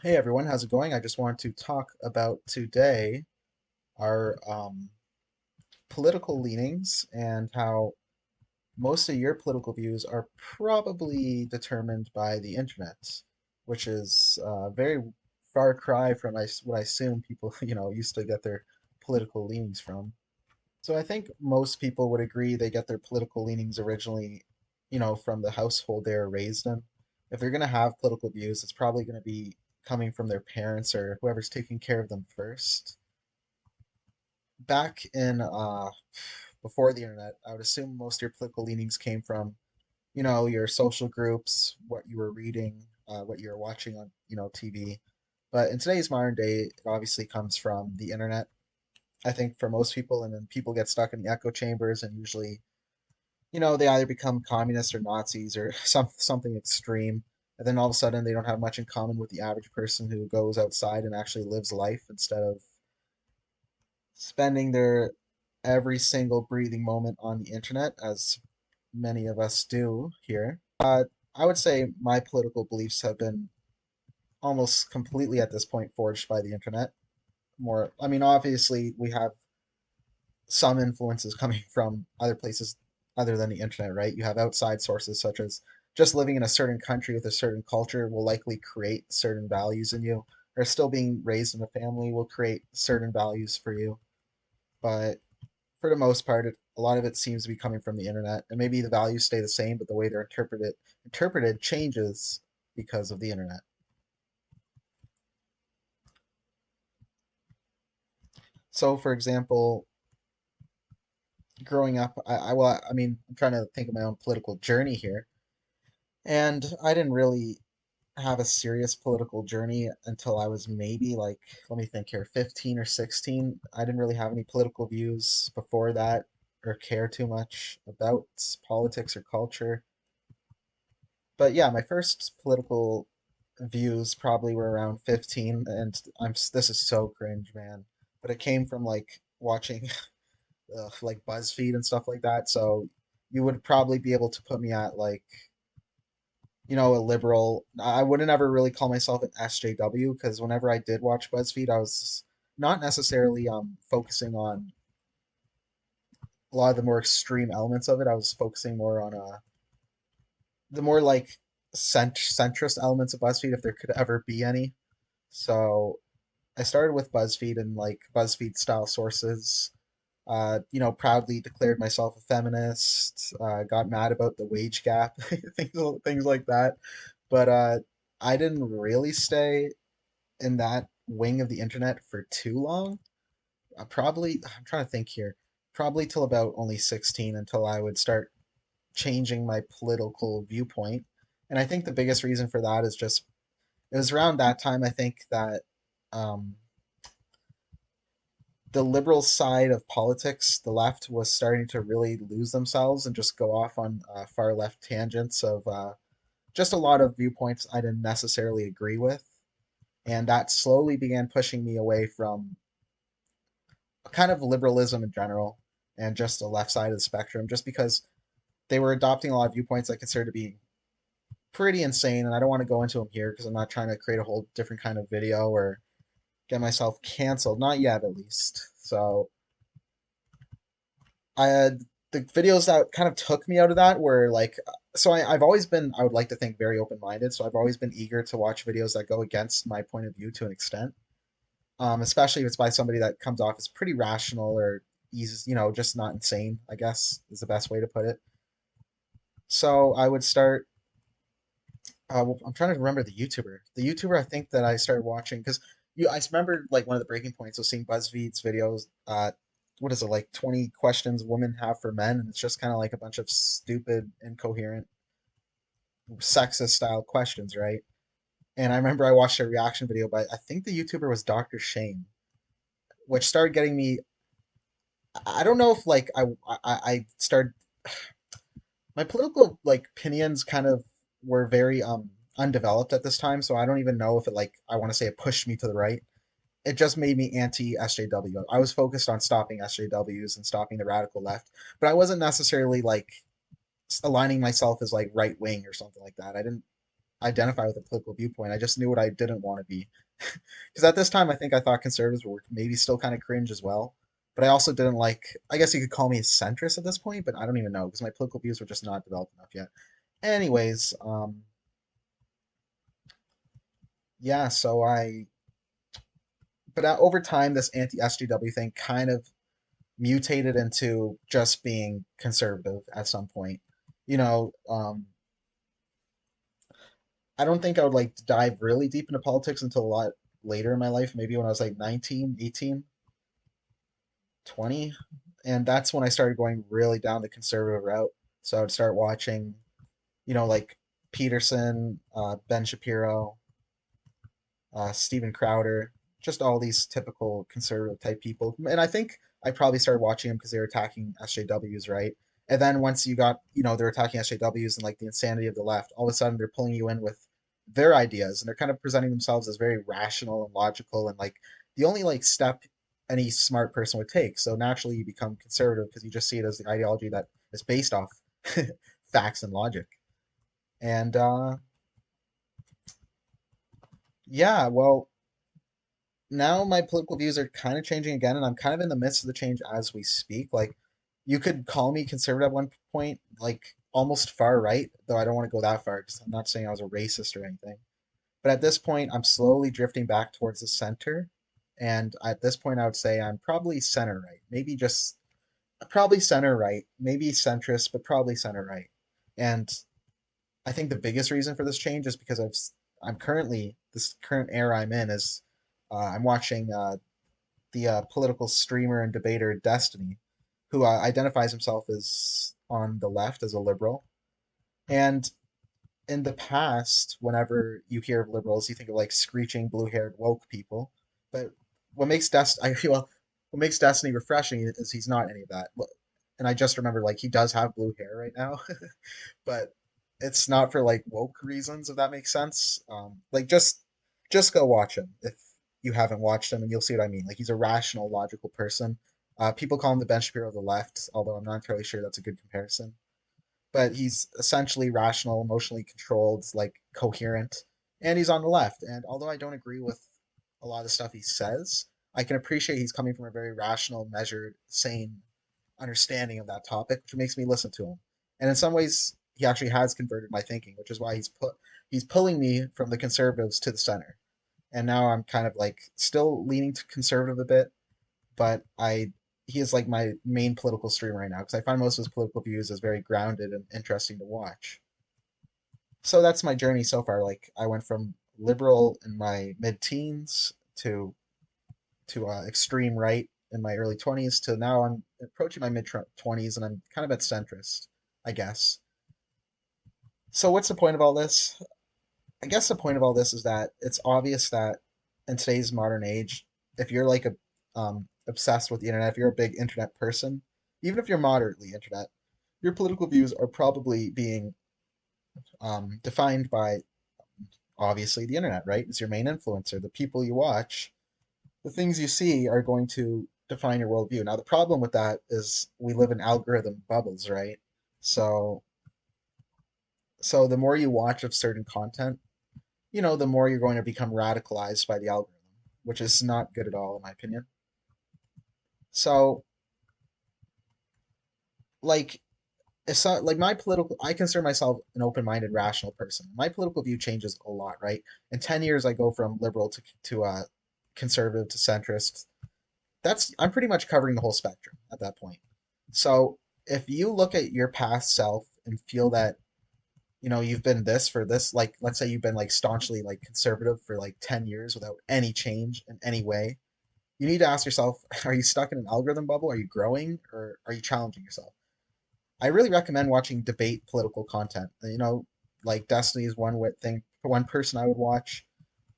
Hey everyone, how's it going? I just wanted to talk about today our political leanings and how most of your political views are probably determined by the internet, which is a very far cry from what I assume people, used to get their political leanings from. So I think most people would agree they get their political leanings originally, from the household they were raised in. If they're going to have political views, it's probably going to be coming from their parents or whoever's taking care of them first. Back in before the internet, I would assume most of your political leanings came from, your social groups, what you were reading, what you were watching on, TV. But in today's modern day, it obviously comes from the internet. I think for most people, and then people get stuck in the echo chambers, and usually, they either become communists or Nazis or something extreme, and then all of a sudden they don't have much in common with the average person who goes outside and actually lives life instead of spending their every single breathing moment on the internet, as many of us do here. I would say my political beliefs have been almost completely at this point forged by the internet. More, I mean, obviously we have some influences coming from other places other than the internet, right? You have outside sources such as just living in a certain country with a certain culture will likely create certain values in you, or still being raised in a family will create certain values for you. But for the most part, a lot of it seems to be coming from the internet, and maybe the values stay the same, but the way they're interpreted changes because of the internet. So, for example, growing up, I mean, I'm trying to think of my own political journey here, and I didn't really have a serious political journey until I was maybe like, let me think here, 15 or 16. I didn't really have any political views before that or care too much about politics or culture. But yeah, my first political views probably were around 15, and this is so cringe, man. But it came from like watching like BuzzFeed and stuff like that. So you would probably be able to put me at like, a liberal. I wouldn't ever really call myself an SJW because whenever I did watch BuzzFeed, I was not necessarily focusing on a lot of the more extreme elements of it. I was focusing more on the more like centrist elements of BuzzFeed, if there could ever be any. So I started with BuzzFeed and like BuzzFeed style sources. Proudly declared myself a feminist. Got mad about the wage gap, things like that. But I didn't really stay in that wing of the internet for too long. I'm trying to think here, probably till about only 16 until I would start changing my political viewpoint. And I think the biggest reason for that is just it was around that time I think that um, the liberal side of politics, the left, was starting to really lose themselves and just go off on far left tangents of just a lot of viewpoints I didn't necessarily agree with. And that slowly began pushing me away from kind of liberalism in general and just the left side of the spectrum, just because they were adopting a lot of viewpoints I consider to be pretty insane. And I don't want to go into them here because I'm not trying to create a whole different kind of video or get myself canceled. Not yet, at least. So I had the videos that kind of took me out of that were like, I've always been, I would like to think, very open minded. So I've always been eager to watch videos that go against my point of view to an extent, especially if it's by somebody that comes off as pretty rational or he's, just not insane, I guess is the best way to put it. So I would start. I'm trying to remember the YouTuber. The YouTuber I think that I started watching because I remember like one of the breaking points was seeing BuzzFeed's videos. What is it, like 20 questions women have for men, and it's just kind of like a bunch of stupid, incoherent, sexist style questions, right? And I remember I watched a reaction video by I think the YouTuber was Dr. Shane, which started getting me. I don't know if like I started my political like opinions kind of were very undeveloped at this time, so I don't even know if it like I want to say it pushed me to the right. It just made me anti SJW. I was focused on stopping SJWs and stopping the radical left, but I wasn't necessarily like aligning myself as like right wing or something like that. I didn't. identify with a political viewpoint. I just knew what I didn't want to be. Because at this time, I think I thought conservatives were maybe still kind of cringe as well. But I also didn't like, I guess you could call me a centrist at this point, but I don't even know because my political views were just not developed enough yet. Anyways, yeah, but over time, this anti SJW thing kind of mutated into just being conservative at some point. You know, I don't think I would like dive really deep into politics until a lot later in my life, maybe when I was like 19, 18, 20. And that's when I started going really down the conservative route. So I would start watching, like Peterson, Ben Shapiro, Steven Crowder, just all these typical conservative type people. And I think I probably started watching them because they were attacking SJWs, right? And then once you got, they're attacking SJWs and like the insanity of the left, all of a sudden they're pulling you in with their ideas and they're kind of presenting themselves as very rational and logical and like the only like step any smart person would take. So naturally you become conservative because you just see it as the ideology that is based off facts and logic. And yeah, well, now my political views are kind of changing again, and I'm kind of in the midst of the change as we speak. Like, you could call me conservative at one point, like almost far right, though I don't want to go that far because I'm not saying I was a racist or anything. But at this point, I'm slowly drifting back towards the center, and at this point, I would say I'm probably center right, maybe just probably center right, maybe centrist, but probably center right. And I think the biggest reason for this change is because I'm currently this current era I'm in is I'm watching the political streamer and debater Destiny, who identifies himself as on the left as a liberal. And in the past, whenever you hear of liberals, you think of like screeching blue-haired woke people. But I feel what makes Destiny refreshing is he's not any of that. And I just remember like he does have blue hair right now, but it's not for like woke reasons, if that makes sense. Like just go watch him if you haven't watched him, and you'll see what I mean. Like he's a rational, logical person. People call him the Ben Shapiro of the left, although I'm not entirely sure that's a good comparison. But he's essentially rational, emotionally controlled, like coherent, and he's on the left. And although I don't agree with a lot of the stuff he says, I can appreciate he's coming from a very rational, measured, sane understanding of that topic, which makes me listen to him. And in some ways, he actually has converted my thinking, which is why he's pulling me from the conservatives to the center. And now I'm kind of like still leaning to conservative a bit, but I he is like my main political stream right now because I find most of his political views as very grounded and interesting to watch. So that's my journey so far. Like I went from liberal in my mid-teens to extreme right in my early 20s to now I'm approaching my mid 20s and I'm kind of at centrist, I guess. So what's the point of all this? I guess the point of all this is that it's obvious that in today's modern age, if you're like a obsessed with the internet, if you're a big internet person, even if you're moderately internet, your political views are probably being defined by obviously the internet, right? It's your main influencer, the people you watch, the things you see are going to define your worldview. Now, the problem with that is we live in algorithm bubbles, right? So, so the more you watch of certain content, the more you're going to become radicalized by the algorithm, which is not good at all, in my opinion. So, like, it's not like I consider myself an open-minded, rational person. My political view changes a lot, right? In 10 years, I go from liberal to conservative to centrist. I'm pretty much covering the whole spectrum at that point. So if you look at your past self and feel that you've been this for this, like let's say you've been like staunchly like conservative for like 10 years without any change in any way, you need to ask yourself, are you stuck in an algorithm bubble? Are you growing or are you challenging yourself? I really recommend watching debate political content. Like Destiny is one person I would watch,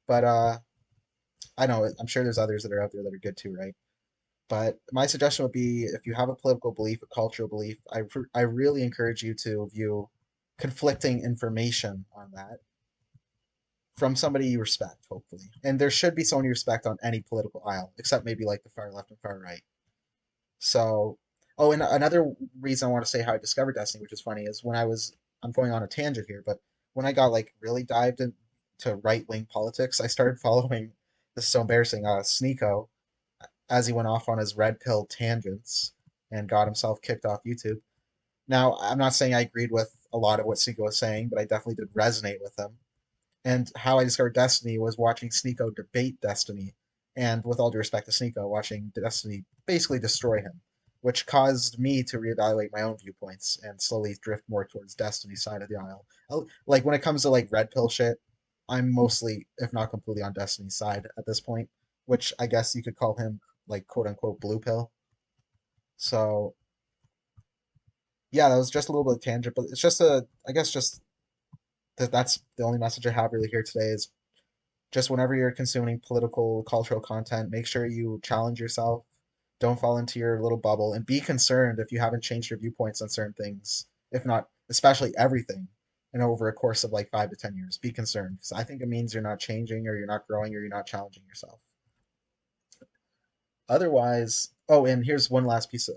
but I know I'm sure there's others that are out there that are good too, right? But my suggestion would be if you have a political belief, a cultural belief, I really encourage you to view conflicting information on that from somebody you respect, hopefully. And there should be someone you respect on any political aisle, except maybe like the far left and far right. So, oh, and another reason I want to say how I discovered Destiny, which is funny, is I'm going on a tangent here, but when I got like really dived into right wing politics, I started following, this is so embarrassing, Sneeko, as he went off on his red pill tangents and got himself kicked off YouTube. Now, I'm not saying I agreed with a lot of what Sneeko was saying, but I definitely did resonate with him. And how I discovered Destiny was watching Sneeko debate Destiny, and with all due respect to Sneeko, watching Destiny basically destroy him, which caused me to reevaluate my own viewpoints and slowly drift more towards Destiny's side of the aisle. Like when it comes to like red pill shit, I'm mostly, if not completely, on Destiny's side at this point, which I guess you could call him like quote unquote blue pill. So yeah, that was just a little bit of tangent, but it's just I guess just that's the only message I have really here today is just whenever you're consuming political, cultural content, make sure you challenge yourself. Don't fall into your little bubble and be concerned if you haven't changed your viewpoints on certain things, if not, especially everything, and over a course of like 5 to 10 years. Be concerned because I think it means you're not changing or you're not growing or you're not challenging yourself. Otherwise, oh, and here's one last piece of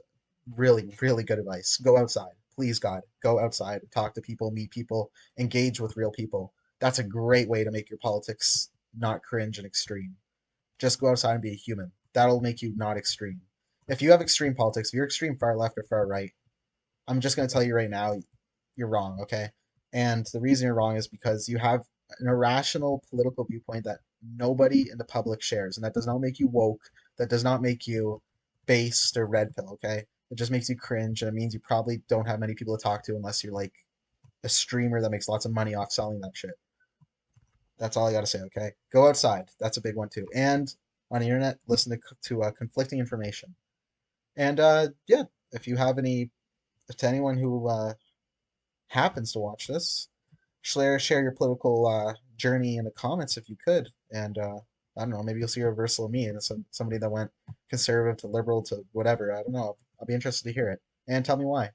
really, really good advice. Go outside. Please, God, go outside, talk to people, meet people, engage with real people. That's a great way to make your politics not cringe and extreme. Just go outside and be a human. That'll make you not extreme. If you have extreme politics, if you're extreme far left or far right, I'm just going to tell you right now, you're wrong, okay? And the reason you're wrong is because you have an irrational political viewpoint that nobody in the public shares, and that does not make you woke. That does not make you based or red pill, okay? It just makes you cringe, and it means you probably don't have many people to talk to unless you're like a streamer that makes lots of money off selling that shit. That's all I gotta say, okay? Go outside. That's a big one too. And on the internet, listen to conflicting information. And yeah, if you have any, to anyone who happens to watch this, share your political journey in the comments if you could. And I don't know, maybe you'll see a reversal of me and somebody that went conservative to liberal to whatever. I don't know. I'll be interested to hear it. And tell me why.